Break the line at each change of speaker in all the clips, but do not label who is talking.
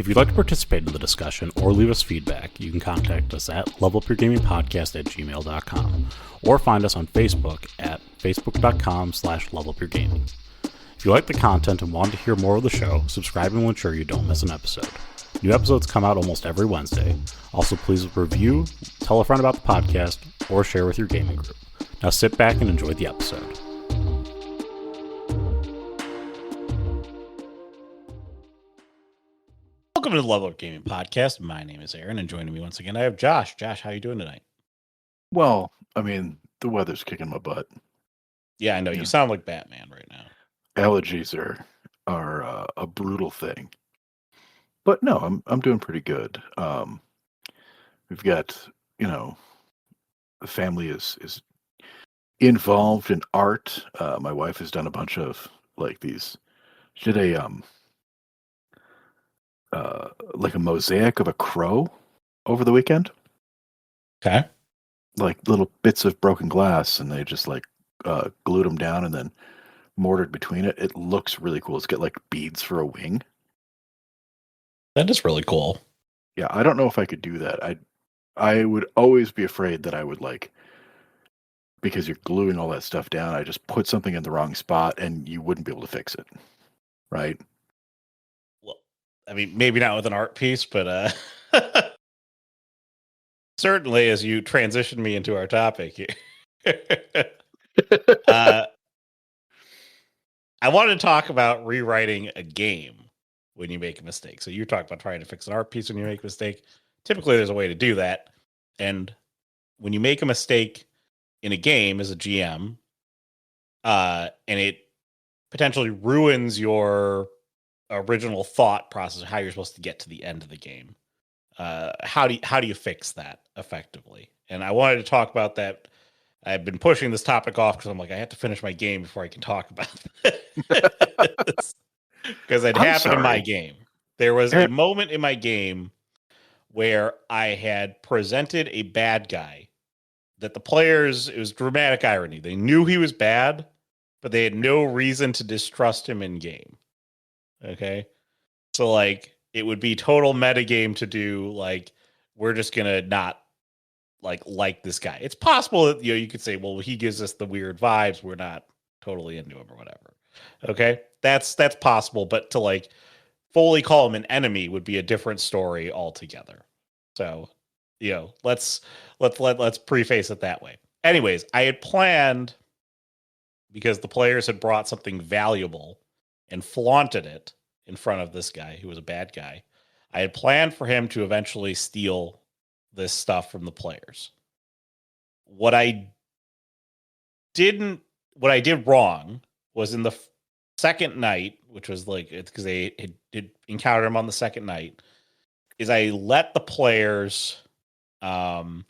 If you'd like to participate in the discussion or leave us feedback, you can contact us at levelupyourgamingpodcast@gmail.com or find us on Facebook at facebook.com/levelupyourgaming. If you like the content and want to hear more of the show, subscribing will ensure you don't miss an episode. New episodes come out almost every Wednesday. Also, please review, tell a friend about the podcast, or share with your gaming group. Now sit back and enjoy the episode. Welcome to the Level Up Gaming Podcast. My name is Aaron, and joining me once again, I have Josh. Josh, how are you doing tonight?
Well, I mean, the weather's kicking my butt.
Yeah, I know. You sound like Batman right now.
Allergies are a brutal thing. But no, I'm doing pretty good. We've got, the family is involved in art. My wife has done a bunch of these. She did a mosaic of a crow over the weekend.
Okay.
Like little bits of broken glass, and they just glued them down and then mortared between it. It looks really cool. It's got beads for a wing.
That is really cool.
Yeah, I don't know if I could do that. I would always be afraid that I would because you're gluing all that stuff down, I just put something in the wrong spot and you wouldn't be able to fix it. Right?
Well, I mean, maybe not with an art piece, but certainly as you transition me into our topic, I wanted to talk about rewriting a game when you make a mistake. So you talk about trying to fix an art piece when you make a mistake. Typically, there's a way to do that. And when you make a mistake in a game as a GM, and it potentially ruins your original thought process of how you're supposed to get to the end of the game, how do you fix that effectively? And I wanted to talk about that. I've been pushing this topic off because I'm like, I have to finish my game before I can talk about this. Because it happened in my game. There was a moment in my game where I had presented a bad guy that the players, it was dramatic irony. They knew he was bad, but they had no reason to distrust him in game. Okay. So it would be total metagame to do we're just going to not like this guy. It's possible that, you could say, well, he gives us the weird vibes. We're not totally into him or whatever. Okay. That's possible. But to fully call him an enemy would be a different story altogether. So, let's preface it that way. Anyways, I had planned, because the players had brought something valuable and flaunted it in front of this guy who was a bad guy. I had planned for him to eventually steal this stuff from the players. What I did wrong was in the second night, which was it's because they had encountered him on the second night, is I let the players, I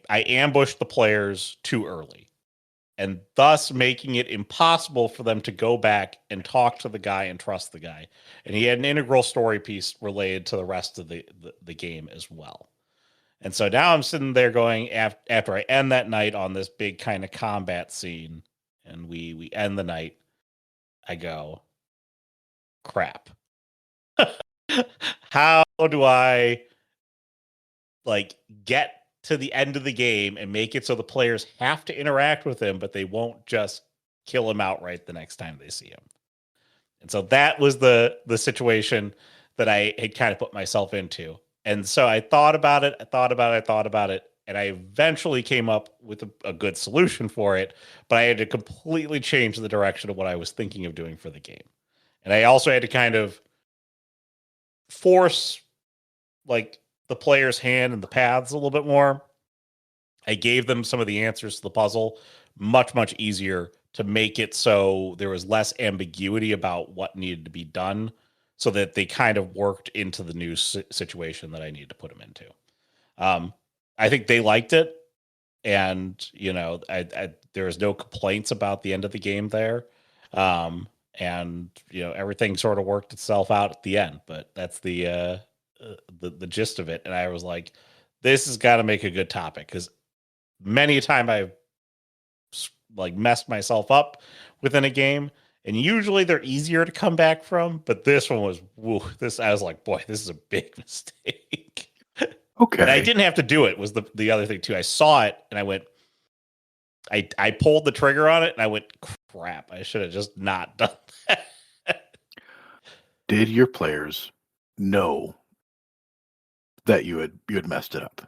ambushed the players too early, and thus making it impossible for them to go back and talk to the guy and trust the guy. And he had an integral story piece related to the rest of the game as well. And so now I'm sitting there going, after I end that night on this big kind of combat scene, and we end the night, I go, crap. How do I get to the end of the game and make it so the players have to interact with him, but they won't just kill him outright the next time they see him? And so that was the situation that I had kind of put myself into. And so I thought about it, and I eventually came up with a good solution for it, but I had to completely change the direction of what I was thinking of doing for the game. And I also had to kind of force the player's hand and the paths a little bit more. I gave them some of the answers to the puzzle much, much easier to make it so there was less ambiguity about what needed to be done, so that they kind of worked into the new situation that I needed to put them into. I think they liked it. And, there was no complaints about the end of the game there. And, everything sort of worked itself out at the end, but that's the gist of it. And I was like, this has got to make a good topic, because many a time I've messed myself up within a game, And usually they're easier to come back from, but this one was, woo, I was like, boy, this is a big mistake.
Okay.
And I didn't have to do it, was the other thing too. I saw it and I went, I pulled the trigger on it and I went, crap, I should have just not done that.
Did your players know that you had messed it up?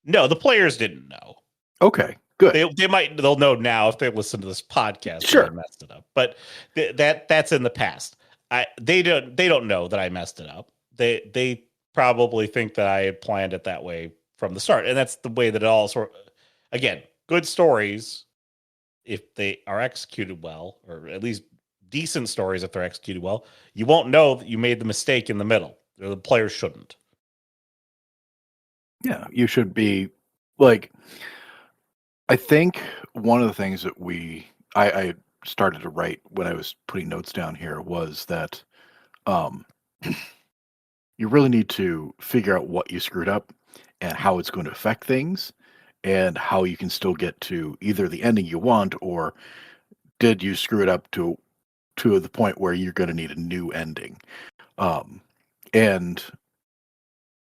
No, the players didn't know.
Okay, good.
They'll know now if they listen to this podcast.
Sure.
That I messed it up, but that's in the past. They don't know that I messed it up. They probably think that I had planned it that way from the start, and that's the way that it all again, good stories, if they are executed well, or at least decent stories if they're executed well, you won't know that you made the mistake in the middle. The players shouldn't.
Yeah, you should be like. I think one of the things that I started to write when I was putting notes down here was that you really need to figure out what you screwed up and how it's going to affect things and how you can still get to either the ending you want, or did you screw it up to the point where you're going to need a new ending. And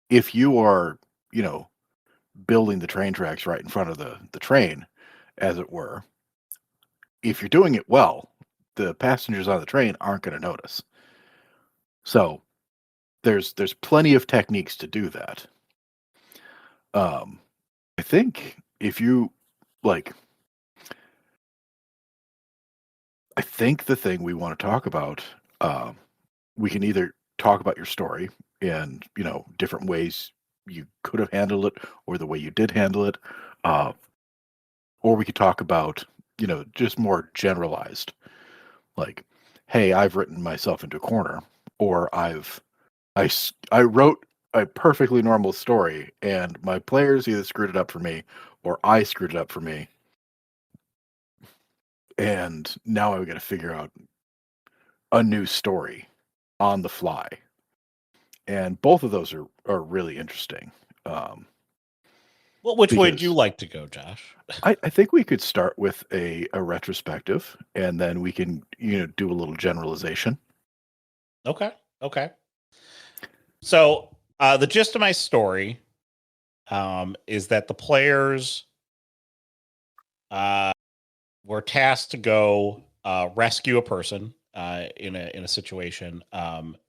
if you are, building the train tracks right in front of the train, as it were, if you're doing it well, the passengers on the train aren't going to notice. So there's plenty of techniques to do that. I think if you I think the thing we want to talk about, we can either talk about your story and, different ways you could have handled it or the way you did handle it. Or we could talk about, just more generalized, like, hey, I've written myself into a corner, or I wrote a perfectly normal story and my players either screwed it up for me or I screwed it up for me. And now I've got to figure out a new story on the fly. And both of those are really interesting.
Well, which way would you like to go, Josh?
I think we could start with a retrospective, and then we can, do a little generalization.
Okay. So the gist of my story is that the players were tasked to go rescue a person in a situation.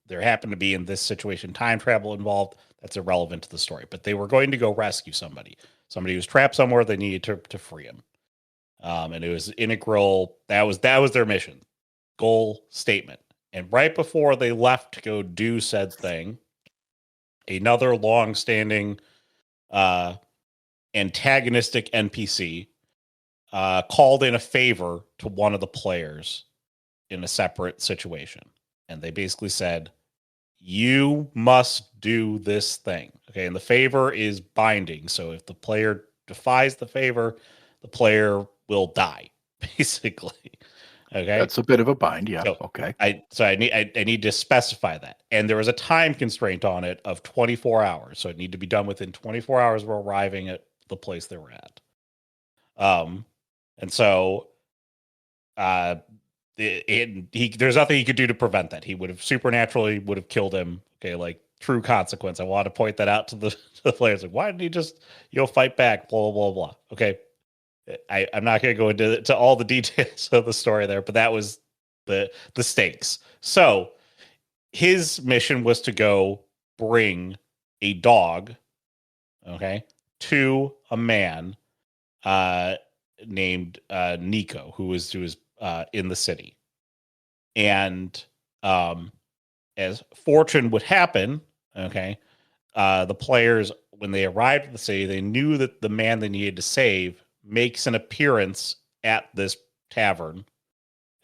There happened to be, in this situation, time travel involved. That's irrelevant to the story, but they were going to go rescue somebody who was trapped somewhere. They needed to free him. And it was integral. That was their mission, goal statement. And right before they left to go do said thing, another long-standing antagonistic NPC called in a favor to one of the players in a separate situation. And they basically said, you must do this thing. Okay. And the favor is binding. So if the player defies the favor, the player will die, basically. Okay.
That's a bit of a bind. Yeah.
So,
okay.
I need to specify that. And there was a time constraint on it of 24 hours. So it needed to be done within 24 hours of arriving at the place they were at. And so there's nothing he could do to prevent that. He would have supernaturally killed him. Okay, like true consequence. I want to point that out to the players. Like, why didn't he just fight back? Blah blah blah blah. Okay, I'm not going to go into all the details of the story there, but that was the stakes. So his mission was to go bring a dog, okay, to a man named Nico, who was in the city. And as fortune would happen, okay, the players, when they arrived at the city, they knew that the man they needed to save makes an appearance at this tavern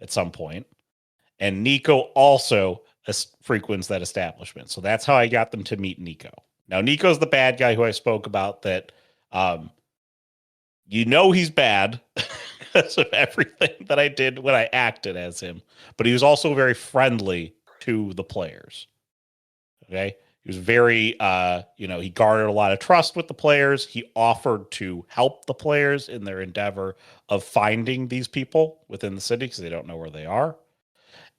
at some point. And Nico also frequents that establishment. So that's how I got them to meet Nico. Now, Nico's the bad guy who I spoke about, that he's bad because of everything that I did when I acted as him. But he was also very friendly to the players. Okay? He was very, he garnered a lot of trust with the players. He offered to help the players in their endeavor of finding these people within the city because they don't know where they are.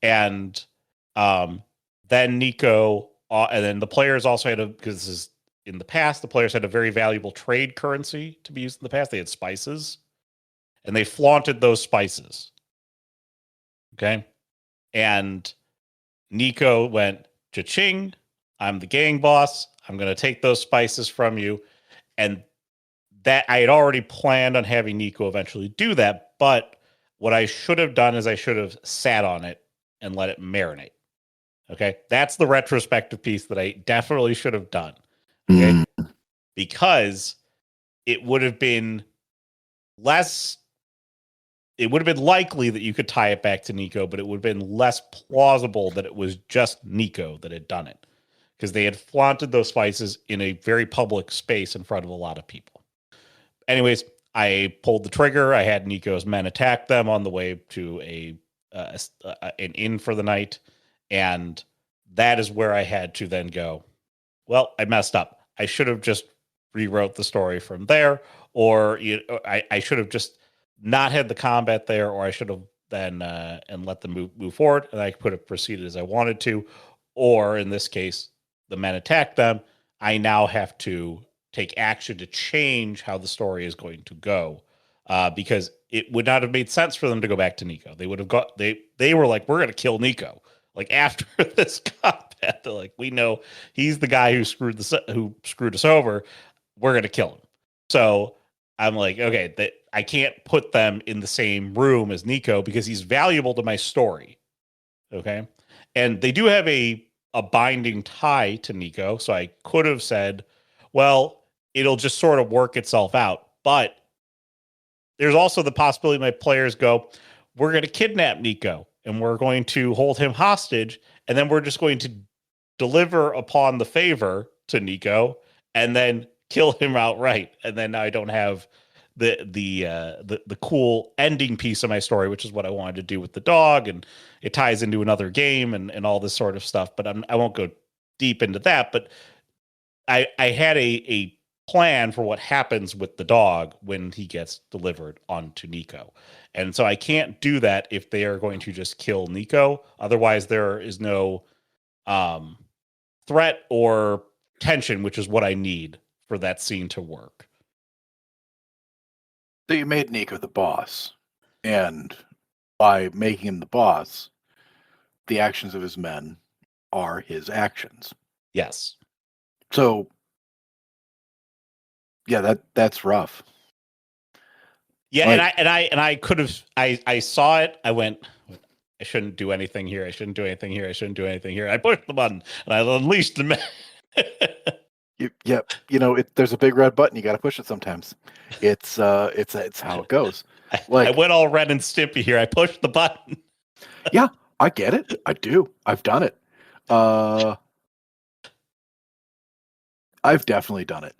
And then Nico, and then the players also had because this is in the past, the players had a very valuable trade currency to be used in the past. They had spices, and they flaunted those spices. Okay. And Nico went, cha-ching, I'm the gang boss. I'm going to take those spices from you. And that I had already planned on having Nico eventually do that. But what I should have done is I should have sat on it and let it marinate. Okay. That's the retrospective piece that I definitely should have done. Okay. Because it would have been likely that you could tie it back to Nico, but it would have been less plausible that it was just Nico that had done it because they had flaunted those spices in a very public space in front of a lot of people. Anyways, I pulled the trigger. I had Nico's men attack them on the way to an inn for the night. And that is where I had to then go, well, I messed up. I should have just rewrote the story from there, or I should have just not had the combat there, or I should have then and let them move forward, and I could have proceeded as I wanted to. Or in this case, the men attack them. I now have to take action to change how the story is going to go, because it would not have made sense for them to go back to Nico. They would have they were like, we're going to kill Nico. Like after this combat, they're like, we know he's the guy who screwed us over. We're going to kill him. So I'm like, okay, I can't put them in the same room as Nico because he's valuable to my story. Okay. And they do have a binding tie to Nico. So I could have said, well, it'll just sort of work itself out. But there's also the possibility my players go, we're going to kidnap Nico and we're going to hold him hostage. And then we're just going to deliver upon the favor to Nico and then kill him outright. And then I don't have the cool ending piece of my story, which is what I wanted to do with the dog, and it ties into another game and all this sort of stuff. But I won't go deep into that. But I had a plan for what happens with the dog when he gets delivered onto Nico. And so I can't do that if they are going to just kill Nico. Otherwise, there is no threat or tension, which is what I need for that scene to work.
So you made Nico the boss, and by making him the boss, the actions of his men are his actions.
Yes.
So, yeah, that's rough.
Yeah, like, and I could have. I saw it. I went, I shouldn't do anything here. I shouldn't do anything here. I shouldn't do anything here. I pushed the button and I unleashed the man.
Yeah, there's a big red button. You got to push it sometimes. It's how it goes.
Like I went all Ren and Stimpy here. I pushed the button.
Yeah, I get it. I do. I've done it. I've definitely done it.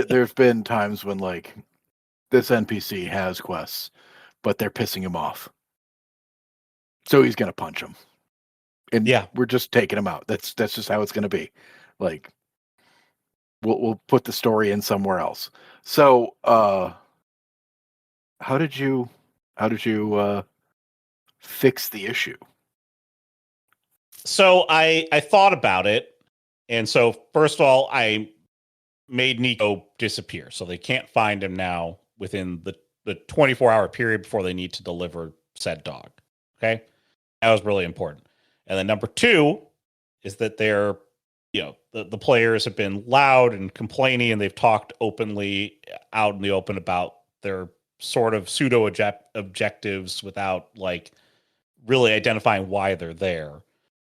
There's been times when like this NPC has quests, but they're pissing him off, so he's gonna punch him, and
yeah,
we're just taking him out. That's just how it's gonna be. Like we'll put the story in somewhere else. So how did you fix the issue?
So I thought about it, and so first of all, I made Nico disappear, so they can't find him now within the 24-hour period before they need to deliver said dog. Okay, that was really important. And then number two is that they're, the players have been loud and complaining, and they've talked openly out in the open about their sort of pseudo objectives without like really identifying why they're there.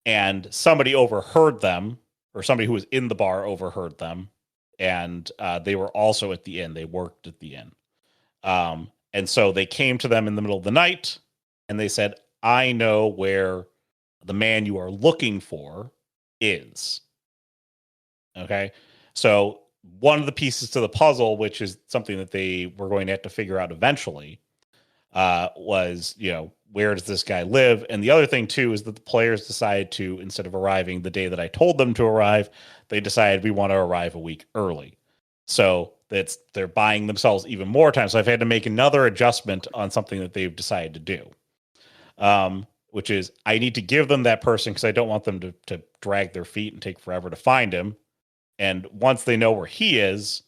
And somebody overheard them, or somebody who was in the bar overheard them. And they were also at the inn. They worked at the inn. And so they came to them in the middle of the night and they said, I know where the man you are looking for is. Okay. So one of the pieces to the puzzle, which is something that they were going to have to figure out eventually, was, where does this guy live? And the other thing too is that the players decided to, instead of arriving the day that I told them to arrive, they decided we want to arrive a week early. So they're buying themselves even more time. So I've had to make another adjustment on something that they've decided to do, which is I need to give them that person because I don't want them to drag their feet and take forever to find him. And once they know where he is,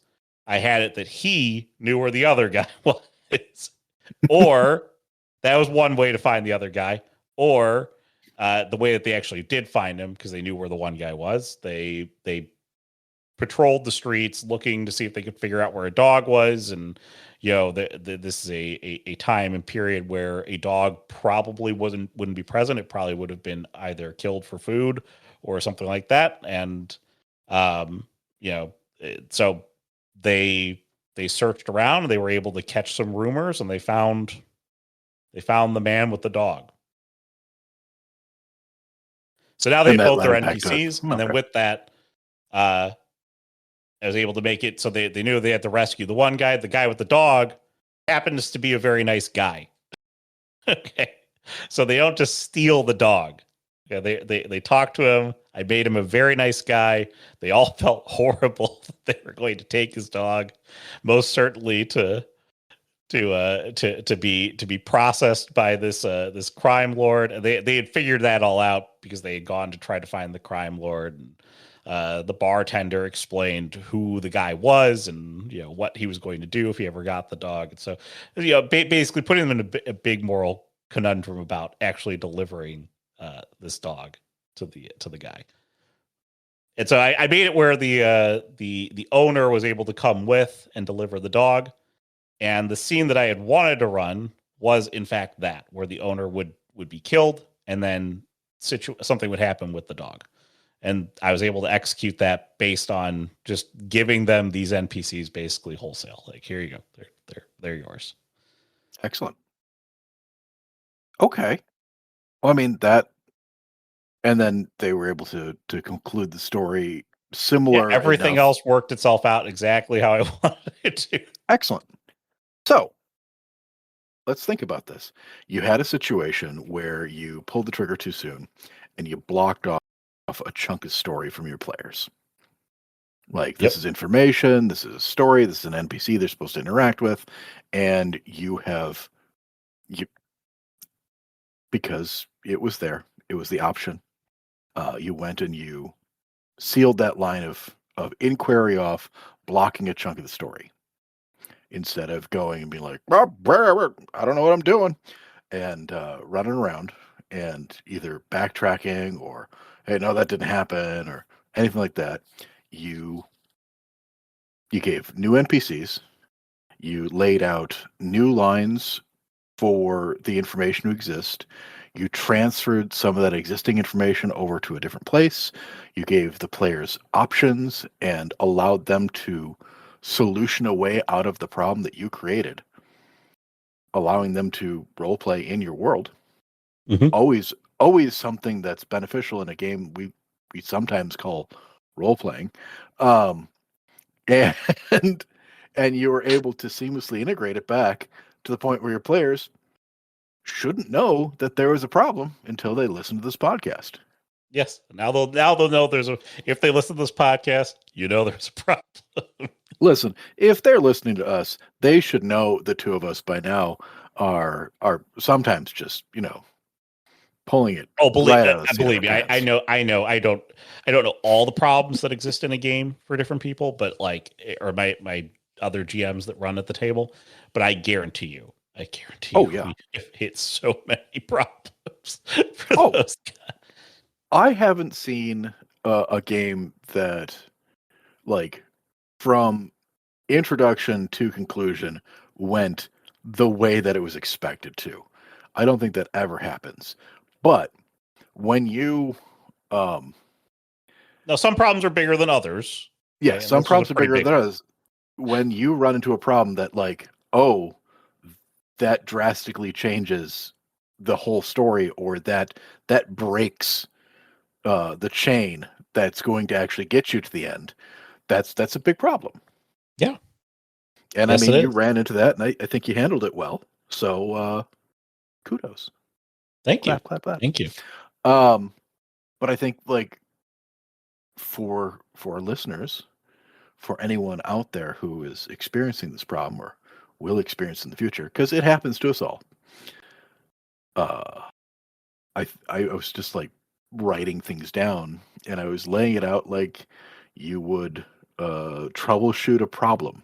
I had it that he knew where the other guy was. Or that was one way to find the other guy. Or the way that they actually did find him, because they knew where the one guy was, they patrolled the streets looking to see if they could figure out where a dog was. And, this is a time and period where a dog probably wouldn't be present. It probably would have been either killed for food or something like that. And, so they searched around and they were able to catch some rumors, and they found the man with the dog. So now they both their NPCs. And then with that, I was able to make it so they knew they had to rescue the one guy. The guy with the dog happens to be a very nice guy. Okay. So they don't just steal the dog. Yeah, they talked to him. I made him a very nice guy. They all felt horrible that they were going to take his dog, most certainly to be processed by this crime lord. And they had figured that all out because they had gone to try to find the crime lord. And the bartender explained who the guy was and what he was going to do if he ever got the dog. And so basically putting them in a big moral conundrum about actually delivering this dog to the guy. And so I made it where the owner was able to come with and deliver the dog. And the scene that I had wanted to run was in fact that, where the owner would be killed and then something would happen with the dog. And I was able to execute that based on just giving them these NPCs basically wholesale. Like, here you go. They're yours.
Excellent. Okay. Well, I mean that, and then they were able to conclude the story similar.
Yeah, everything else worked itself out exactly how I wanted it to.
Excellent. So let's think about this. You had a situation where you pulled the trigger too soon and you blocked off a chunk of story from your players. Like, this is information, this is a story, this is an NPC they're supposed to interact with, and because it was there, it was the option. You went and you sealed that line of inquiry off, blocking a chunk of the story, instead of going and being like, I don't know what I'm doing, and running around and either backtracking or, hey, no, that didn't happen, or anything like that. You gave new NPCs, you laid out new lines for the information to exist, you transferred some of that existing information over to a different place, you gave the players options and allowed them to solution a way out of the problem that you created, allowing them to role play in your world.
Mm-hmm.
Always something that's beneficial in a game we sometimes call role playing. And you were able to seamlessly integrate it back to the point where your players shouldn't know that there was a problem until they listen to this podcast.
Yes. Now they'll know if they listen to this podcast, there's a problem.
Listen, if they're listening to us, they should know the two of us by now are sometimes just, pulling it.
Oh, believe me. I know. I don't know all the problems that exist in a game for different people, but or my other GMs that run at the table, but I guarantee you.
Oh, yeah.
We've hit so many problems for those guys.
I haven't seen a game that, like, from introduction to conclusion went the way that it was expected to. I don't think that ever happens. But when you
now, some problems are bigger than others.
Yeah, some problems are bigger than others. When you run into a problem that, like, that drastically changes the whole story, or that breaks the chain that's going to actually get you to the end, that's a big problem.
Yeah.
And yes, I mean, you ran into that, and I think you handled it well. So kudos.
Thank you.
Clap, clap, clap.
Thank you.
But I think like for our listeners, for anyone out there who is experiencing this problem or will experience in the future, because it happens to us all. I was just like writing things down, and I was laying it out like you would troubleshoot a problem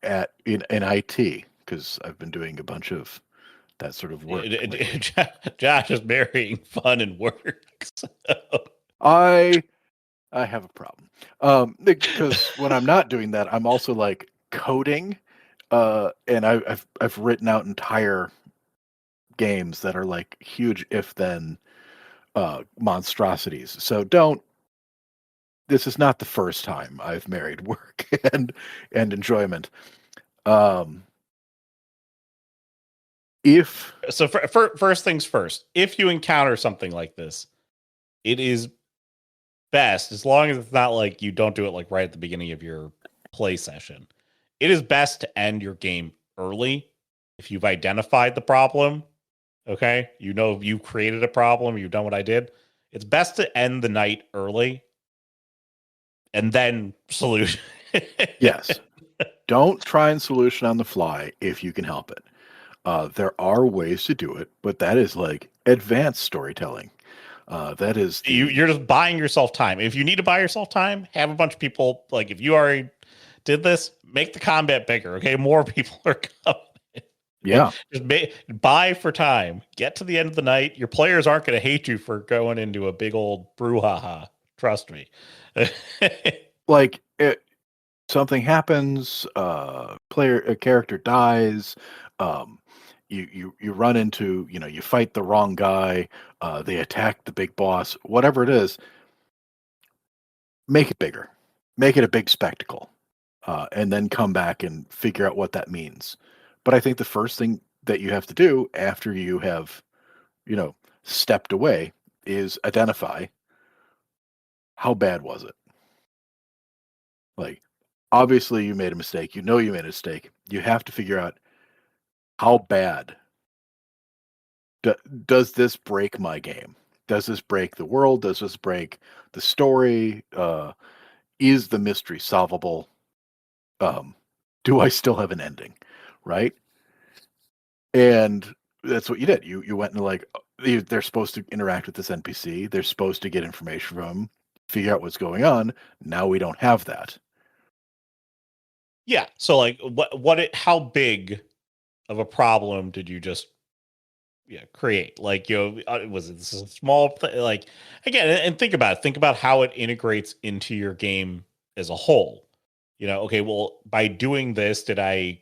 in IT, because I've been doing a bunch of that sort of work lately.
Josh is marrying fun and work. So.
I have a problem because when I'm not doing that, I'm also like coding, and I've written out entire games that are like huge if then monstrosities. So this is not the first time I've married work and enjoyment. If
So first things first, if you encounter something like this, it is best, as long as it's not like you don't do it like right at the beginning of your play session, it is best to end your game early if you've identified the problem. Okay, you've created a problem, you've done what I did. It's best to end the night early and then solution.
Yes. Don't try and solution on the fly if you can help it. There are ways to do it, but that is like advanced storytelling. That is
you're just buying yourself time. If you need to buy yourself time, have a bunch of people, like if you already did this, make the combat bigger. Okay, more people are coming.
Yeah.
Just buy for time. Get to the end of the night. Your players aren't going to hate you for going into a big old brouhaha. Trust me.
Like something happens, a character dies, you run into, you fight the wrong guy, they attack the big boss, whatever it is, make it bigger. Make it a big spectacle. And then come back and figure out what that means. But I think the first thing that you have to do after you have, stepped away is identify how bad was it? Like, obviously you made a mistake. You made a mistake. You have to figure out how bad does this break my game? Does this break the world? Does this break the story? Is the mystery solvable? Do I still have an ending? Right? And that's what you did. You went and like they're supposed to interact with this NPC. They're supposed to get information from him, figure out what's going on. Now we don't have that.
Yeah. So like how big of a problem did you just create? Like, was it this is a small like, again, and think about it. Think about how it integrates into your game as a whole. Okay, well, by doing this, did I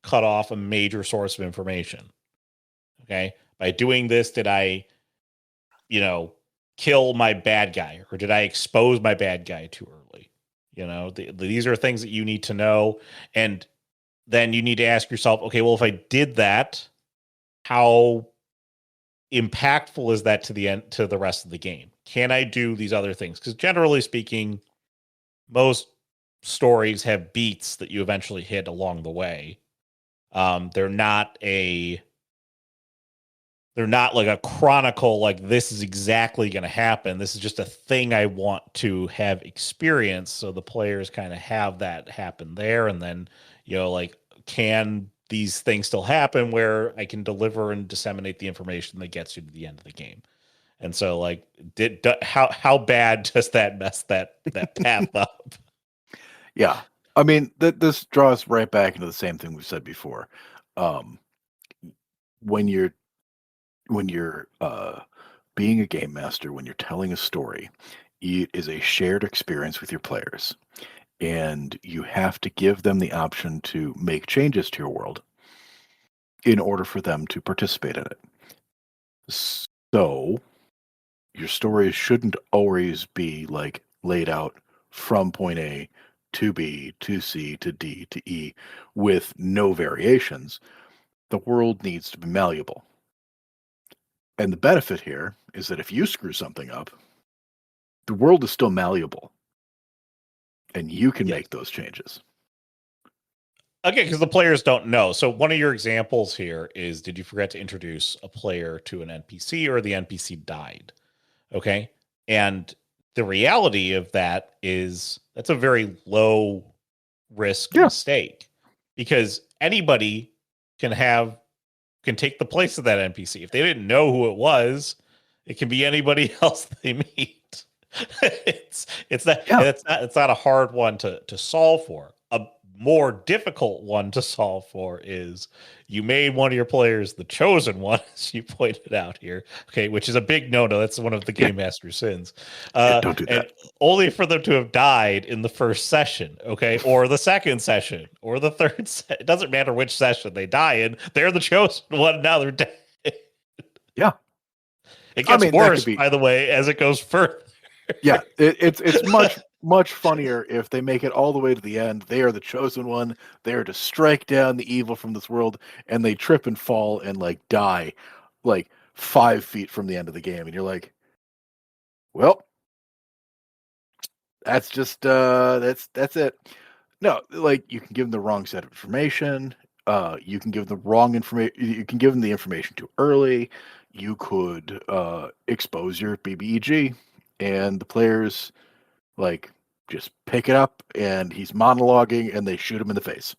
cut off a major source of information? Okay. By doing this, did I, kill my bad guy, or did I expose my bad guy too early? These are things that you need to know. And then you need to ask yourself, okay, well, if I did that, how impactful is that to the rest of the game? Can I do these other things? Because generally speaking, most stories have beats that you eventually hit along the way. They're not like a chronicle, like this is exactly going to happen. This is just a thing I want to have experience. So the players kind of have that happen there. And then, like, can these things still happen where I can deliver and disseminate the information that gets you to the end of the game? And so like, how bad does that mess that path up?
Yeah. I mean, this draws right back into the same thing we've said before. When you're being a game master, when you're telling a story, it is a shared experience with your players, and you have to give them the option to make changes to your world in order for them to participate in it. So your story shouldn't always be like laid out from point A to B to C to D to E with no variations. The world needs to be malleable. And the benefit here is that if you screw something up, the world is still malleable and you can make those changes.
again, because the players don't know. So one of your examples here is, did you forget to introduce a player to an NPC, or the NPC died? Okay. And the reality of that is that's a very low risk
Yeah.
mistake, because anybody can take the place of that NPC. If they didn't know who it was, it can be anybody else they meet. It's not a hard one to solve for. A more difficult one to solve for is, you made one of your players the chosen one, as you pointed out here. Okay, which is a big no-no. That's one of the game master's sins.
Don't do that.
And only for them to have died in the first session, okay, or the second session, or the third. It doesn't matter which session they die in. They're the chosen one. Now they're dead.
Yeah,
it gets worse, by the way, as it goes further.
Yeah, it's much funnier if they make it all the way to the end. They are the chosen one. They are to strike down the evil from this world, and they trip and fall and like die, like 5 feet from the end of the game, and you're like, well, that's just that's it. No, like, you can give them the wrong set of information. You can give them the wrong information. You can give them the information too early. You could expose your BBEG, and the players like just pick it up, and he's monologuing, and they shoot him in the face.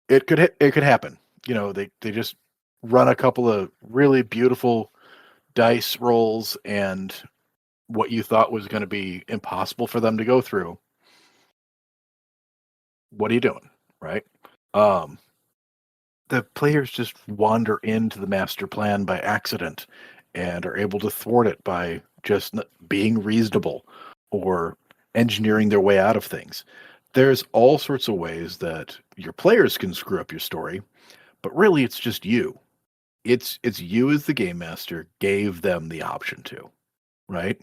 It could happen. You know, they just run a couple of really beautiful dice rolls, and what you thought was going to be impossible for them to go through. What are you doing, right? The players just wander into the master plan by accident and are able to thwart it by just being reasonable or engineering their way out of things. There's all sorts of ways that your players can screw up your story, but really it's just you. It's you as the game master gave them the option to, right?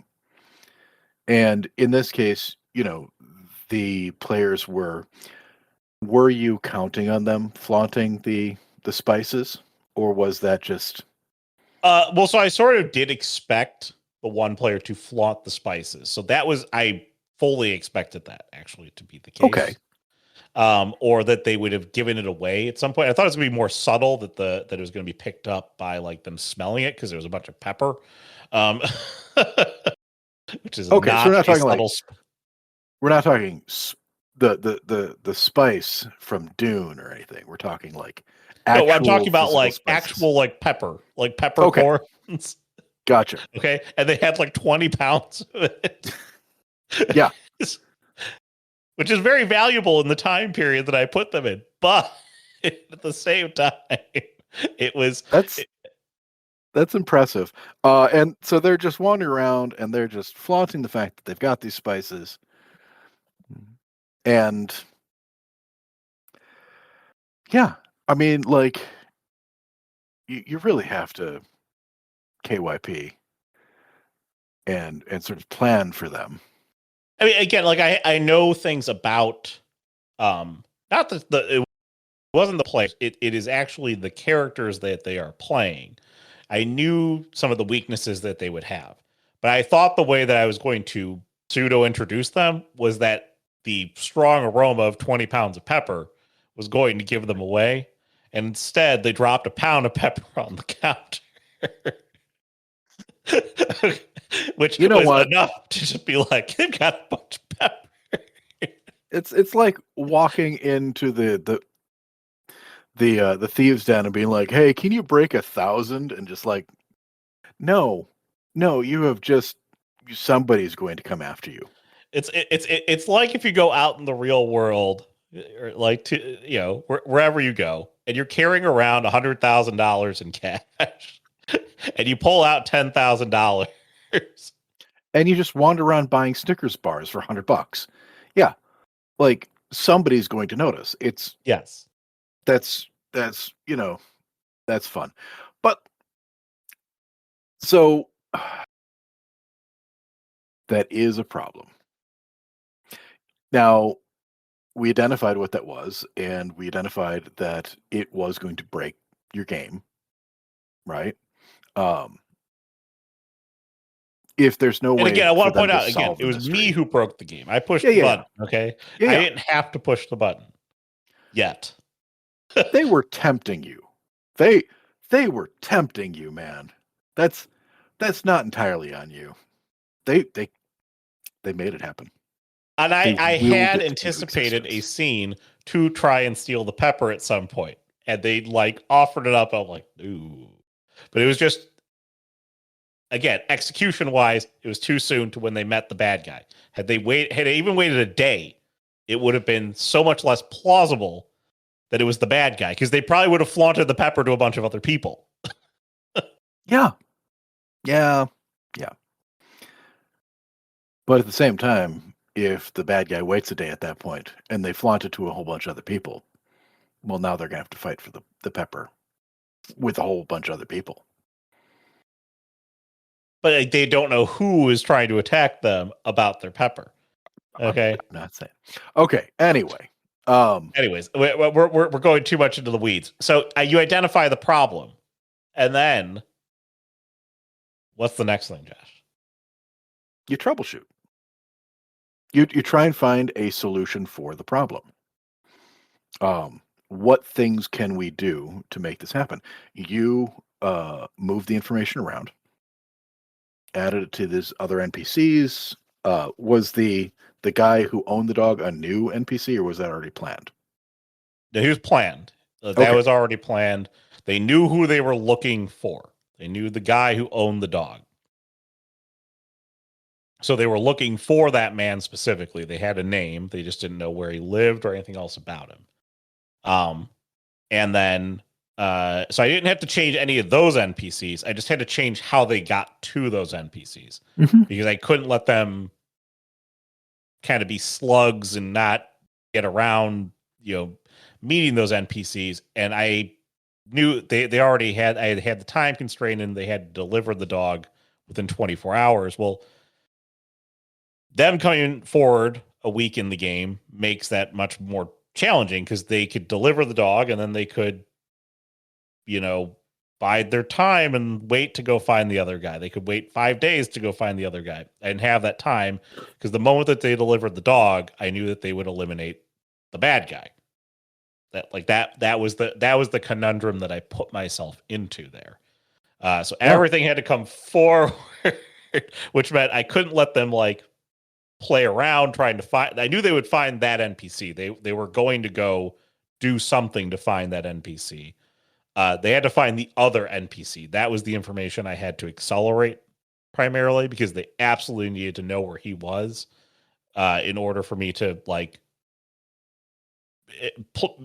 And in this case, you know, the players were you counting on them flaunting the spices, or was that just
well, so I sort of did expect the one player to flaunt the spices. So I fully expected that actually to be the case.
Okay.
Or that they would have given it away at some point. I thought it was going to be more subtle, that it was going to be picked up by like them smelling it, because there was a bunch of pepper. Which is
okay.
Not
so we're not talking
subtle.
We're not talking the spice from Dune or anything. We're talking like
no, I'm talking about like
spices.
actual like peppercorns.
Gotcha.
Okay, and they had like 20 pounds of it.
Yeah.
Which is very valuable in the time period that I put them in. But at the same time, it was
that's impressive. And so they're just wandering around, and they're just flaunting the fact that they've got these spices. And yeah, I mean, like, you really have to KYP and sort of plan for them.
I mean, again, like I know things about not it wasn't the players. It is actually the characters that they are playing. I knew some of the weaknesses that they would have, but I thought the way that I was going to pseudo introduce them was that the strong aroma of 20 pounds of pepper was going to give them away. And instead, they dropped a pound of pepper on the counter. Which was enough to just be like, they've got a bunch of pepper.
It's like walking into the thieves' den and being like, "Hey, can you break 1,000?" And just like, no, you have just, somebody's going to come after you.
It's like if you go out in the real world, or like wherever you go, and you're carrying around $100,000 in cash, and you pull out $10,000,
and you just wander around buying Snickers bars for $100. Yeah, like, somebody's going to notice.
Yes,
that's that's fun, but so that is a problem. Now, we identified what that was, and we identified that it was going to break your game, right? If there's no way,
and again, I want to point out
again,
it was me who broke the game. I pushed
the
button. Okay,
I
didn't have to push the button. yet.
They were tempting you. They were tempting you, man. That's not entirely on you. They made it happen.
And I
willed
had
it into
anticipated a
existence.
scene to try and steal the pepper at some point, and they like offered it up. I'm like, ooh, but it was just, again, execution wise, it was too soon to when they met the bad guy. Had they even waited a day, it would have been so much less plausible that it was the bad guy, because they probably would have flaunted the pepper to a bunch of other people.
Yeah. But at the same time, if the bad guy waits a day at that point and they flaunt it to a whole bunch of other people, well, now they're going to have to fight for the pepper with a whole bunch of other people.
But like, they don't know who is trying to attack them about their pepper. Okay.
I'm not saying. Okay. Anyway.
Anyways, we're going too much into the weeds. So you identify the problem, and then what's the next thing, Josh?
You troubleshoot. You try and find a solution for the problem. What things can we do to make this happen? You move the information around, added it to these other NPCs. Was the guy who owned the dog a new NPC, or was that already planned?
He was planned. That was already planned. They knew who they were looking for. They knew the guy who owned the dog. So they were looking for that man specifically. They had a name. They just didn't know where he lived or anything else about him. And then, so I didn't have to change any of those NPCs. I just had to change how they got to those NPCs, because I couldn't let them kind of be slugs and not get around, meeting those NPCs. And I knew they already had, I had the time constraint, and they had delivered the dog within 24 hours. Well, them coming forward a week in the game makes that much more challenging, because they could deliver the dog and then they could, bide their time and wait to go find the other guy. They could wait 5 days to go find the other guy and have that time, because the moment that they delivered the dog, I knew that they would eliminate the bad guy. That was the conundrum that I put myself into there. So everything had to come forward, which meant I couldn't let them play around trying to find. I knew they would find that NPC. They were going to go do something to find that NPC. They had to find the other NPC. That was the information I had to accelerate primarily, because they absolutely needed to know where he was in order for me to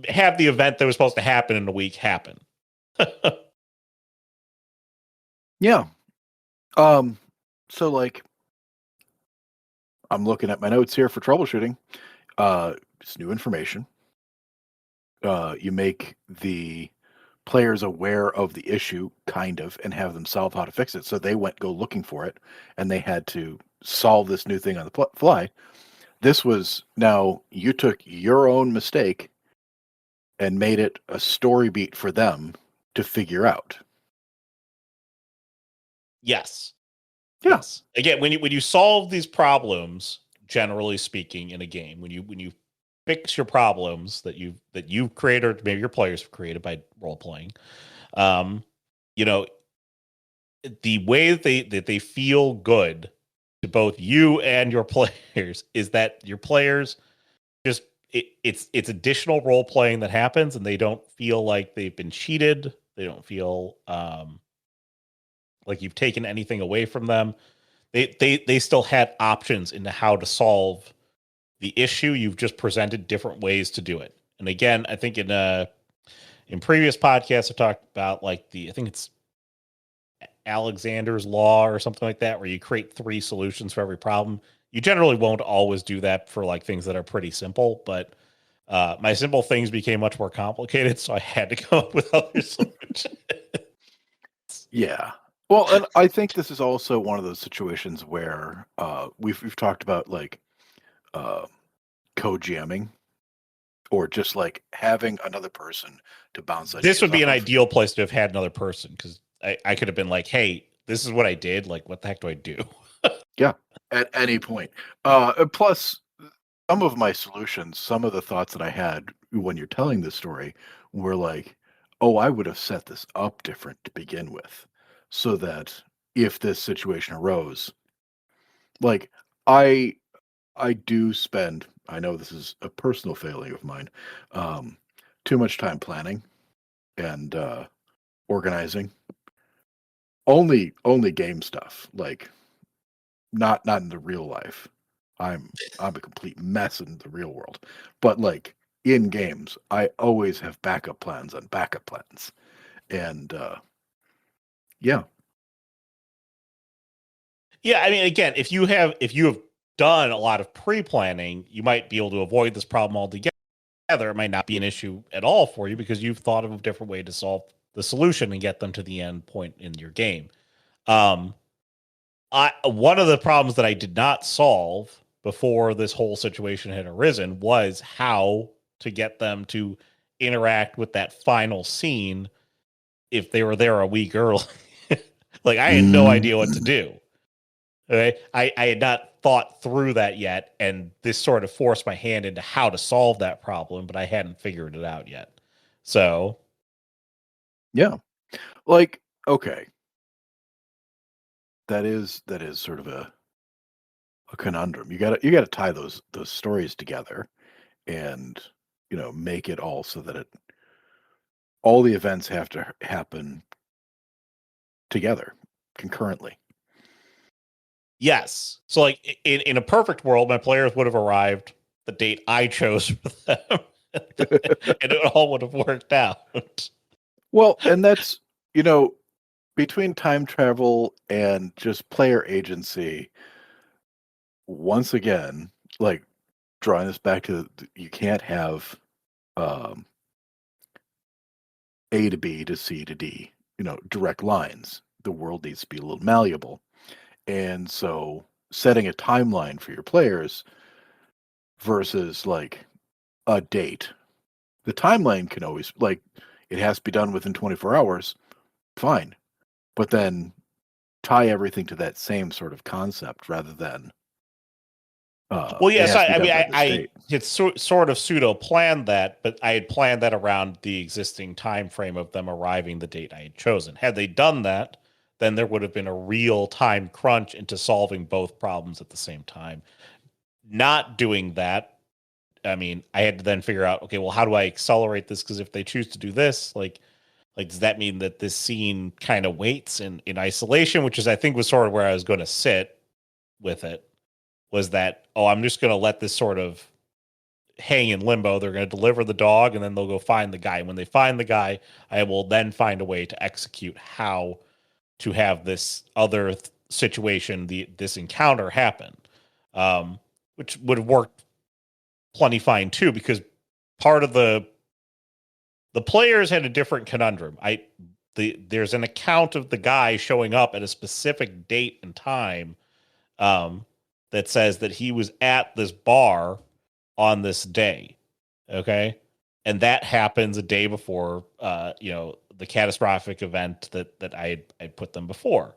have the event that was supposed to happen in a week happen.
Yeah. So I'm looking at my notes here for troubleshooting. It's new information. You make the players aware of the issue, kind of, and have them solve how to fix it. So they go looking for it, and they had to solve this new thing on the fly. This was, now you took your own mistake and made it a story beat for them to figure out.
Yes.
Yeah.
Yes. Again, when you solve these problems, generally speaking, in a game, when you fix your problems that you've created, or maybe your players have created by role playing, the way that they feel good to both you and your players is that your players just it's additional role playing that happens, and they don't feel like they've been cheated. They don't feel like you've taken anything away from them. They still had options into how to solve the issue. You've just presented different ways to do it. And again, I think in previous podcasts, I talked about I think it's Alexander's Law or something like that, where you create 3 solutions for every problem. You generally won't always do that for things that are pretty simple, but my simple things became much more complicated, so I had to come up with other solutions.
Yeah. Well, and I think this is also one of those situations where we've talked about co-jamming, or just having another person to bounce ideas.
This would be an ideal place to have had another person, because I could have been like, hey, this is what I did. What the heck do I do?
Yeah, at any point. Plus, some of my solutions, some of the thoughts that I had when you're telling this story, we're like, oh, I would have set this up different to begin with, so that if this situation arose, like I I do spend, I know this is a personal failing of mine, um, too much time planning and organizing. Only game stuff, like not in the real life. I'm a complete mess in the real world. But like in games, I always have backup plans on backup plans. And yeah.
Yeah, I mean, again, if you have done a lot of pre-planning, you might be able to avoid this problem altogether. It might not be an issue at all for you because you've thought of a different way to solve the solution and get them to the end point in your game. Um, I one of the problems that I did not solve before this whole situation had arisen was how to get them to interact with that final scene if they were there a week early. Like I had no idea what to do. Okay. I had not thought through that yet, and this sort of forced my hand into how to solve that problem, but I hadn't figured it out yet. So
Yeah. Like, okay. That is sort of a conundrum. You gotta tie those stories together and make it all so that all the events have to happen together concurrently.
yes. So like in a perfect world, my players would have arrived the date I chose for them. And it all would have worked out.
Well, and that's, you know, between time travel and just player agency, once again, like drawing this back to you can't have um, A to B to C to D, direct lines. The world needs to be a little malleable. And so setting a timeline for your players versus like a date. The timeline can always like it has to be done within 24 hours. Fine. But then tie everything to that same sort of concept rather than
Well,
it
yes,
has to be
I
done
mean,
by this
I
date.
had sort of pseudo planned that, but I had planned that around the existing time frame of them arriving the date I had chosen. Had they done that, then there would have been a real time crunch into solving both problems at the same time. Not doing that, I mean, I had to then figure out, okay, well, how do I accelerate this? Because if they choose to do this, like does that mean that this scene kind of waits in isolation, which is I think was sort of where I was going to sit with it, was that, oh, I'm just going to let this sort of hang in limbo. They're going to deliver the dog and then they'll go find the guy. When they find the guy, I will then find a way to execute how to have this other situation, this encounter happen, which would have worked plenty fine too, because part of the players had a different conundrum. There's an account of the guy showing up at a specific date and time, that says that he was at this bar on this day. Okay. And that happens a day before, the catastrophic event that I put them before.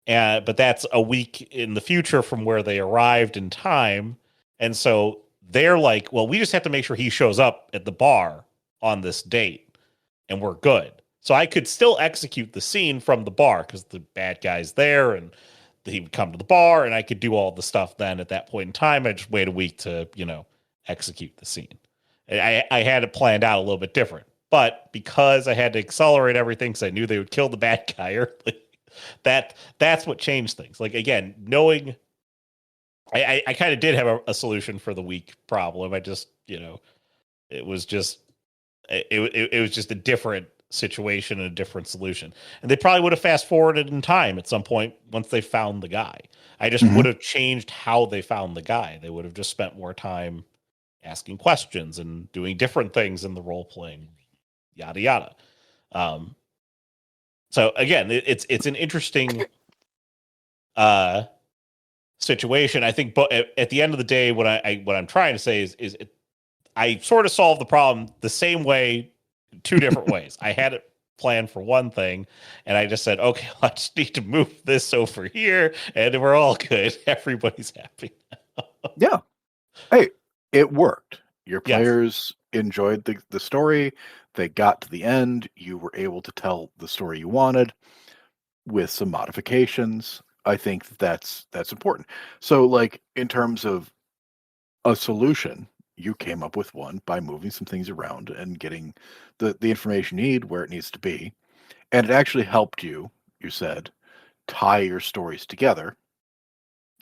But that's a week in the future from where they arrived in time. And so they're like, well, we just have to make sure he shows up at the bar on this date and we're good. So I could still execute the scene from the bar because the bad guy's there and he would come to the bar and I could do all the stuff then at that point in time. I just wait a week to, execute the scene. I had it planned out a little bit different, but because I had to accelerate everything because I knew they would kill the bad guy early, that's what changed things. Like again, knowing I kind of did have a solution for the week problem. I just, it was just it was just a different situation and a different solution. And they probably would have fast forwarded in time at some point once they found the guy. I just would have changed how they found the guy. They would have just spent more time asking questions and doing different things in the role playing, yada yada. So again, it's an interesting situation. I think, but at the end of the day, what I'm trying to say is I sort of solved the problem the same way, two different ways. I had it planned for one thing, and I just said, okay, I just need to move this over here, and we're all good. Everybody's happy.
Yeah. Hey, it worked. Your
Yes.
players enjoyed the story. They got to the end. You were able to tell the story you wanted with some modifications. I think that's important. So, like in terms of a solution, you came up with one by moving some things around and getting the information you need where it needs to be, and it actually helped you. You said tie your stories together.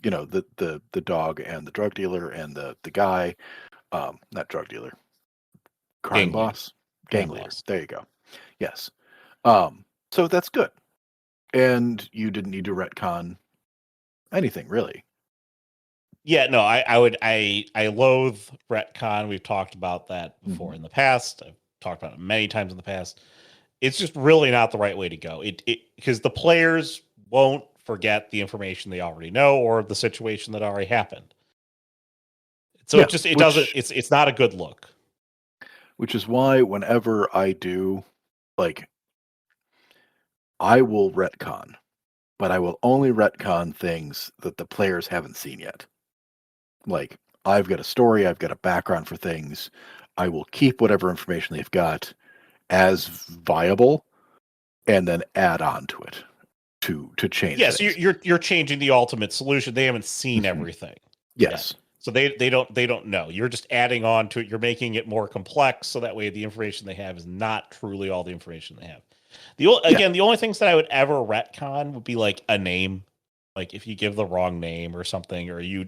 You know, the dog and the drug dealer and the guy, not drug dealer, crime
Gang leader.
boss, gang
Crime
leader.
boss.
There you go. Yes. So that's good. And you didn't need to retcon anything really.
Yeah, no, I loathe retcon. We've talked about that before in the past. I've talked about it many times in the past. It's just really not the right way to go. It because the players won't forget the information they already know or the situation that already happened. So
Yeah,
it doesn't it's not a good look.
Which is why whenever I do, like, I will retcon, but I will only retcon things that the players haven't seen yet. Like, I've got a story, I've got a background for things. I will keep whatever information they've got as viable and then add on to it to change
Yes,
things.
you're changing the ultimate solution. They haven't seen everything.
Yes.
Yet. So they don't know. You're just adding on to it. You're making it more complex so that way the information they have is not truly all the information they have. The only things that I would ever retcon would be like a name. Like if you give the wrong name or something, or you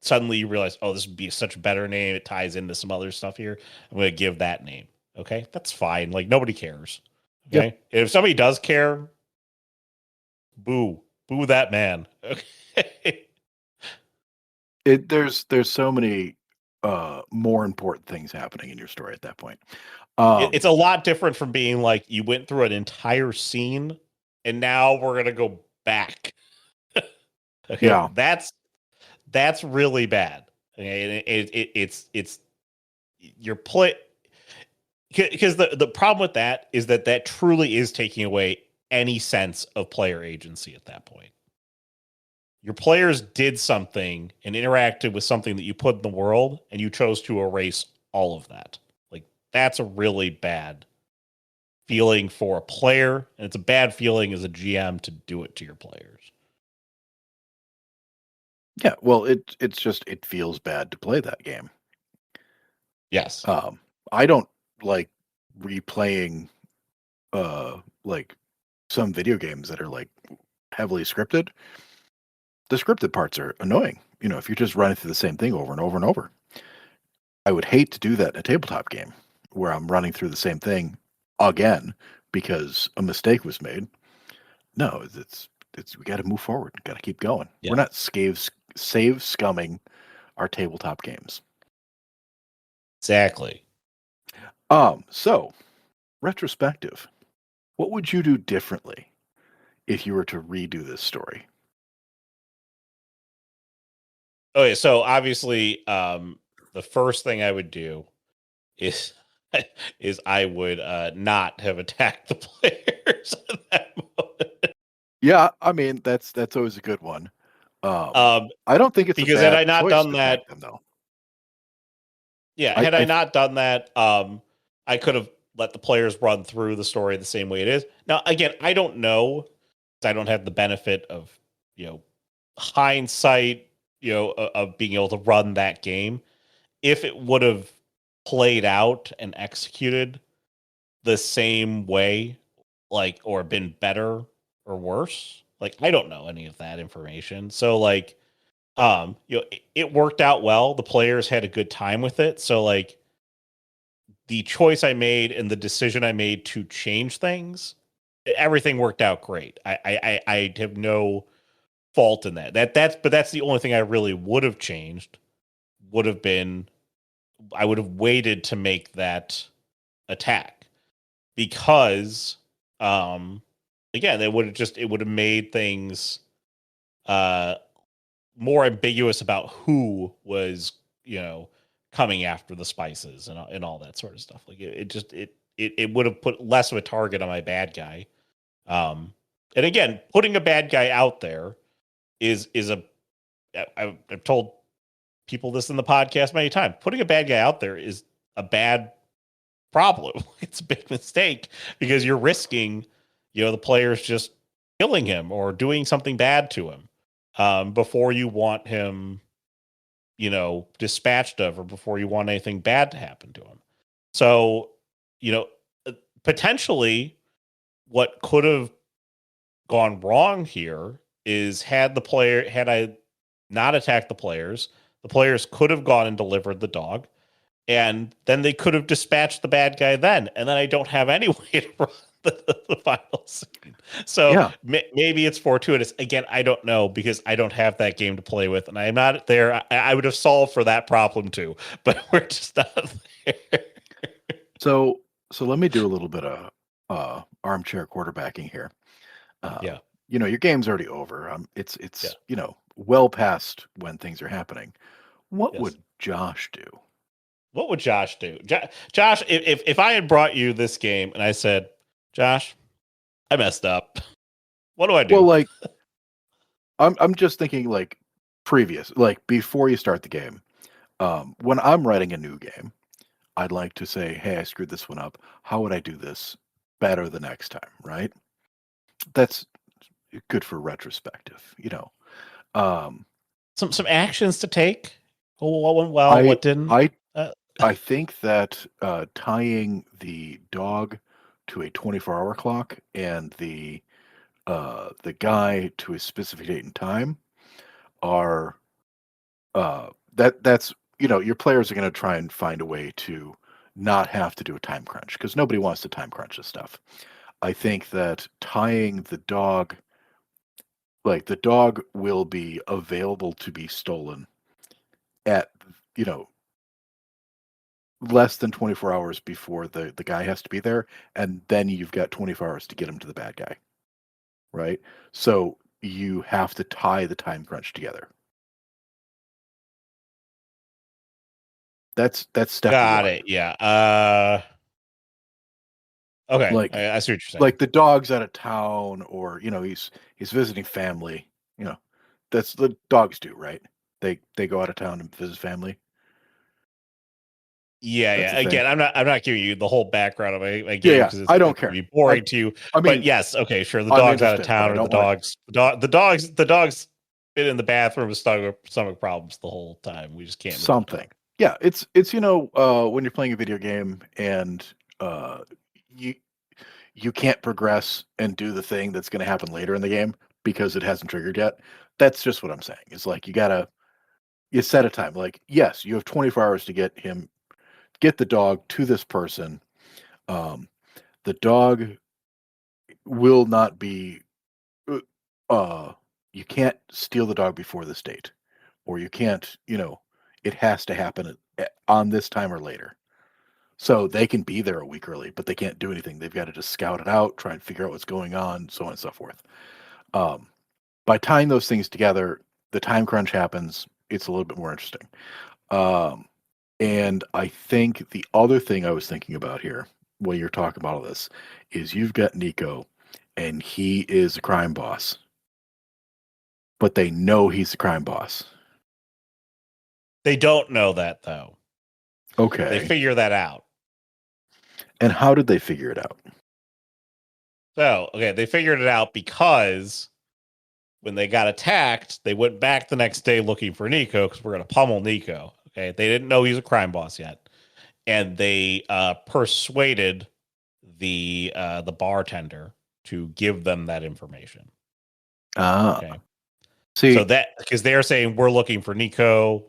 suddenly you realize, oh, this would be such a better name. It ties into some other stuff here. I'm going to give that name. Okay, that's fine. Like nobody cares. Okay,
Yep.
if somebody does care, boo that man. Okay.
There's so many more important things happening in your story at that point.
It's a lot different from being like you went through an entire scene and now we're gonna go back. Okay,
Yeah.
that's really bad. Okay, it's your play because the problem with that is that truly is taking away any sense of player agency at that point. Your players did something and interacted with something that you put in the world, and you chose to erase all of that. Like that's a really bad feeling for a player, and it's a bad feeling as a GM to do it to your players.
Yeah, well, it's just it feels bad to play that game.
Yes.
I don't like replaying like some video games that are like heavily scripted. The scripted parts are annoying. You know, if you're just running through the same thing over and over and over. I would hate to do that in a tabletop game where I'm running through the same thing again because a mistake was made. No, it's we got to move forward. Got to keep going.
Yeah.
We're not save scumming our tabletop games.
Exactly.
So retrospective. What would you do differently if you were to redo this story?
Okay, so obviously, the first thing I would do is I would not have attacked the players at that moment.
Yeah, I mean that's always a good one.
Um,
I don't think it's a
because had I
bad
not
choice
done
to
that,
attack them though.
yeah, had I not done that, I could have let the players run through the story the same way it is. Now, again, I don't know. I don't have the benefit of, hindsight, of being able to run that game. If it would have played out and executed the same way, like, or been better or worse, like, I don't know any of that information. So, like, it worked out well. The players had a good time with it. So, like, the choice I made and the decision I made to change things, everything worked out great. I have no fault in that. That's the only thing I really would have changed. Would have been I would have waited to make that attack because, again, it would have made things uh more ambiguous about who was coming after the spices and all that sort of stuff. Like it would have put less of a target on my bad guy. And again, putting a bad guy out there is a I've told people this in the podcast many times. Putting a bad guy out there is a bad problem. It's a big mistake because you're risking, the players just killing him or doing something bad to him before you want him, dispatched of, or before you want anything bad to happen to him. So, potentially what could have gone wrong here is had I not attacked the players could have gone and delivered the dog, and then they could have dispatched the bad guy then, and then I don't have any way to run the final scene. So maybe it's fortuitous. Again, I don't know because I don't have that game to play with, and I'm not there. I would have solved for that problem too, but we're just not there.
So let me do a little bit of armchair quarterbacking here. Your game's already over. It's well past when things are happening. What would Josh do?
What would Josh do? Josh, if I had brought you this game and I said, Josh, I messed up, what do I do?
Well, I'm just thinking previous, before you start the game. When I'm writing a new game, I'd like to say, hey, I screwed this one up. How would I do this better the next time? Right? That's good for retrospective,
Some actions to take. What went well? What didn't?
I think that tying the dog to a 24-hour clock and the guy to a specific date and time are that's your players are going to try and find a way to not have to do a time crunch because nobody wants to time crunch this stuff. I think that tying the dog, the dog will be available to be stolen at less than 24 hours before the guy has to be there, and then you've got 24 hours to get him to the bad guy, right? So you have to tie the time crunch together. That's step
Got
one.
it. Yeah. Okay. I see what you're saying.
Like the dog's out of town, or he's visiting family. That's the dogs do, right? They go out of town and visit family.
Yeah. Again, I'm not giving you the whole background of my game because
I don't care.
It'd be boring to you. But yes, okay, sure. The dog's out of town, or the dog's been in the bathroom with stomach problems the whole time. We just can't move
something. Yeah, it's when you're playing a video game and you can't progress and do the thing that's going to happen later in the game because it hasn't triggered yet. That's just what I'm saying. It's you set a time. Yes, you have 24 hours to get the dog to this person. The dog will not be. You can't steal the dog before this date, or you can't. It has to happen on this time or later. So they can be there a week early, but they can't do anything. They've got to just scout it out, try and figure out what's going on, so on and so forth. By tying those things together, the time crunch happens. It's a little bit more interesting. And I think the other thing I was thinking about here, when you're talking about all this, is you've got Nico, and he is a crime boss. But they know he's a crime boss.
They don't know that, though.
Okay.
They figure that out.
And how did they figure it out?
So, they figured it out because when they got attacked, they went back the next day looking for Nico because we're going to pummel Nico. Okay. They didn't know he's a crime boss yet. And they persuaded the bartender to give them that information.
Okay.
See, so that because they're saying we're looking for Nico,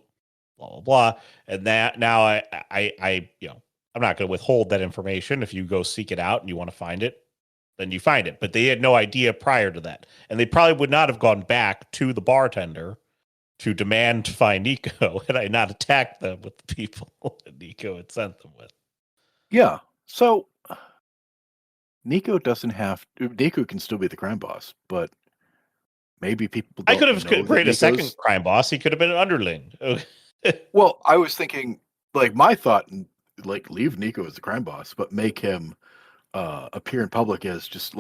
blah blah blah, and that now I'm not going to withhold that information. If you go seek it out and you want to find it, then you find it. But they had no idea prior to that, and they probably would not have gone back to the bartender to demand to find Nico had I not attacked them with the people that Nico had sent them with.
Yeah. So Nico Nico can still be the crime boss, but maybe people don't.
I could have created a second crime boss. He could have been an underling.
Well, I was thinking, my thought, leave Nico as the crime boss, but make him appear in public as just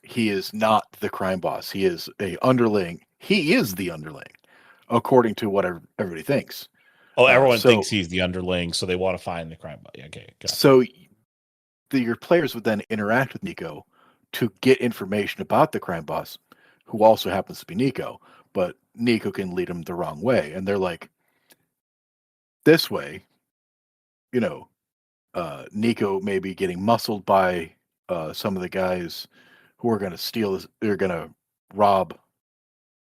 he is not the crime boss. He is a underling. He is the underling. according to what everybody thinks.
Oh, everyone
So-
thinks he's the underling, so they want to find the crime buddy. Okay, gotcha.
So your players would then interact with Nico to get information about the crime boss, who also happens to be Nico, but Nico can lead them the wrong way. And they're like, this way, you know, Nico may be getting muscled by some of the guys who are going to steal this, they're going to rob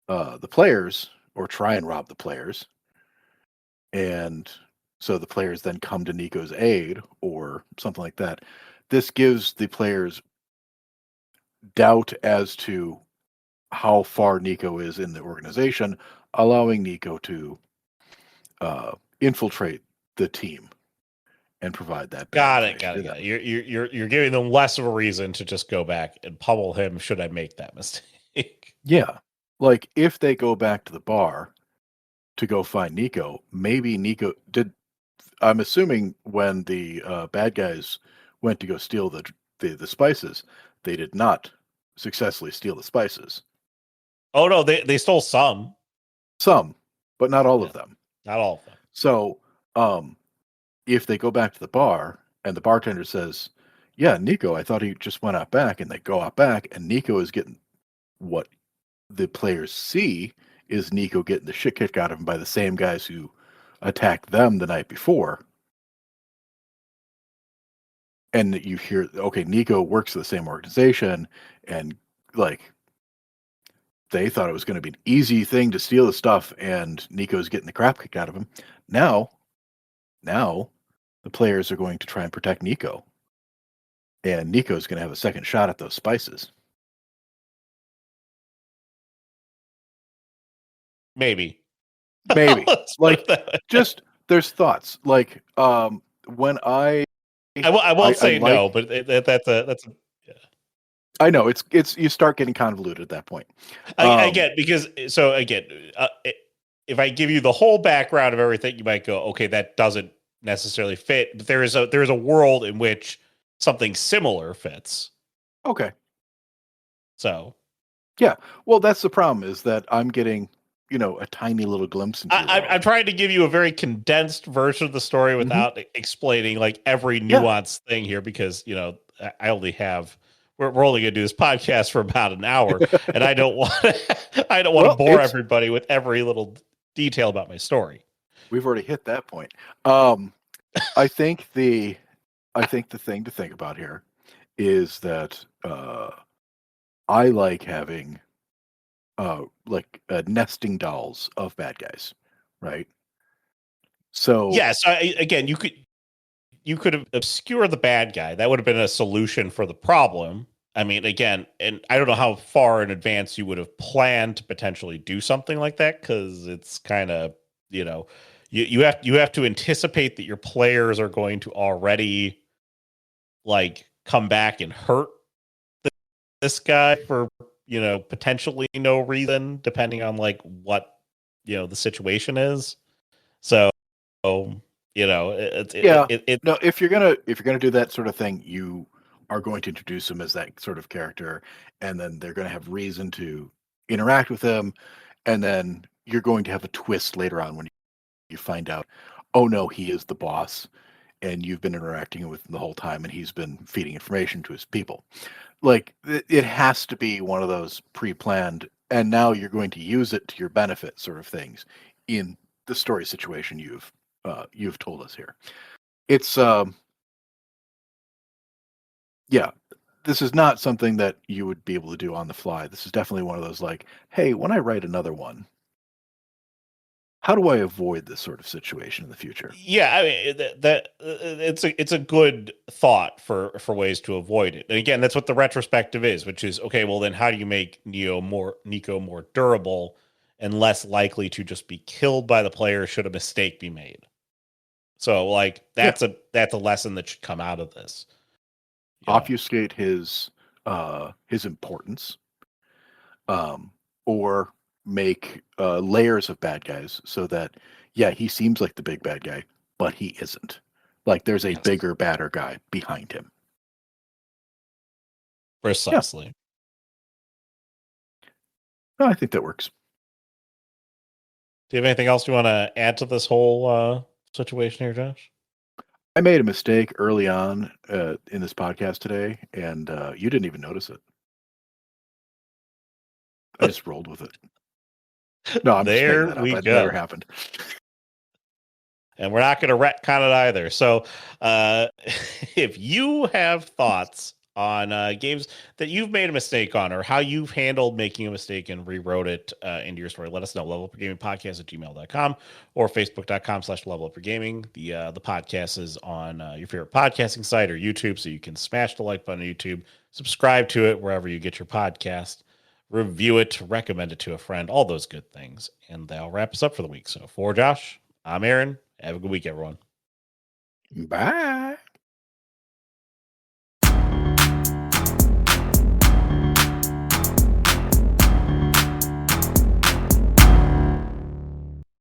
the players or try and rob the players. And so the players then come to Nico's aid or something like that. This gives the players doubt as to how far Nico is in the organization, allowing Nico to infiltrate the team and provide that.
Got it. You're giving them less of a reason to just go back and pummel him. Should I make that mistake?
Yeah, like if they go back to the bar to go find Nico, maybe Nico did. I'm assuming when the bad guys went to go steal the spices, they did not successfully steal the spices.
Oh no, they stole some,
but not all of them.
Not all of them.
So, if they go back to the bar and the bartender says, "Yeah, Nico, I thought he just went out back," and they go out back, and Nico is getting what the players see is Nico getting the shit kicked out of him by the same guys who attacked them the night before. And you hear, okay, Nico works for the same organization, and like they thought it was going to be an easy thing to steal the stuff, and Nico's getting the crap kicked out of him. Now the players are going to try and protect Nico, and Nico's going to have a second shot at those spices.
Maybe.
Like, just there's thoughts. Like, when I
won't say no, but that's a. Yeah.
I know it's you start getting convoluted at that point.
I get, because so again, if I give you the whole background of everything, you might go, okay, that doesn't necessarily fit. But there is a world in which something similar fits.
Okay.
So.
Yeah. Well, that's the problem, is that I'm getting, a tiny little glimpse into
I'm trying to give you a very condensed version of the story without explaining like every nuanced thing here, because I only have we're only going to do this podcast for about an hour, and I don't want to bore everybody with every little detail about my story.
We've already hit that point. I think the thing to think about here is that I like having nesting dolls of bad guys, right? So
yes, again, you could obscure the bad guy. That would have been a solution for the problem. I mean, again, and I don't know how far in advance you would have planned to potentially do something like that, because it's kind of, you have to anticipate that your players are going to already like come back and hurt this guy for potentially no reason, depending on like what the situation is. So no,
if you're gonna do that sort of thing, you are going to introduce him as that sort of character, and then they're going to have reason to interact with him, and then you're going to have a twist later on when you find out, oh no, he is the boss, and you've been interacting with him the whole time, and he's been feeding information to his people. Like, it has to be one of those pre-planned, and now you're going to use it to your benefit sort of things in the story situation you've told us here. It's this is not something that you would be able to do on the fly. This is definitely one of those like, hey, when I write another one, how do I avoid this sort of situation in the future?
Yeah, I mean that it's a good thought for ways to avoid it. And again, that's what the retrospective is, which is, okay, well then how do you make Nico more durable and less likely to just be killed by the player should a mistake be made? So like that's a lesson that should come out of this.
Obfuscate his importance, or make layers of bad guys so that he seems like the big bad guy, but he isn't. Like there's a bigger, badder guy behind him.
Precisely.
No, I think that works.
Do you have anything else you want to add to this whole situation here, Josh?
I made a mistake early on in this podcast today, and you didn't even notice it. I just rolled with it. No, I'm just making that up. It never happened.
And we're not going to retcon it either. So if you have thoughts on games that you've made a mistake on, or how you've handled making a mistake and rewrote it into your story, let us know. levelupyourgamingpodcast@gmail.com or facebook.com/levelupyourgaming. The podcast is on your favorite podcasting site or YouTube, so you can smash the like button on YouTube, subscribe to it wherever you get your podcast, review it, recommend it to a friend, all those good things. And that'll wrap us up for the week. So for Josh, I'm Aaron. Have a good week, everyone.
Bye.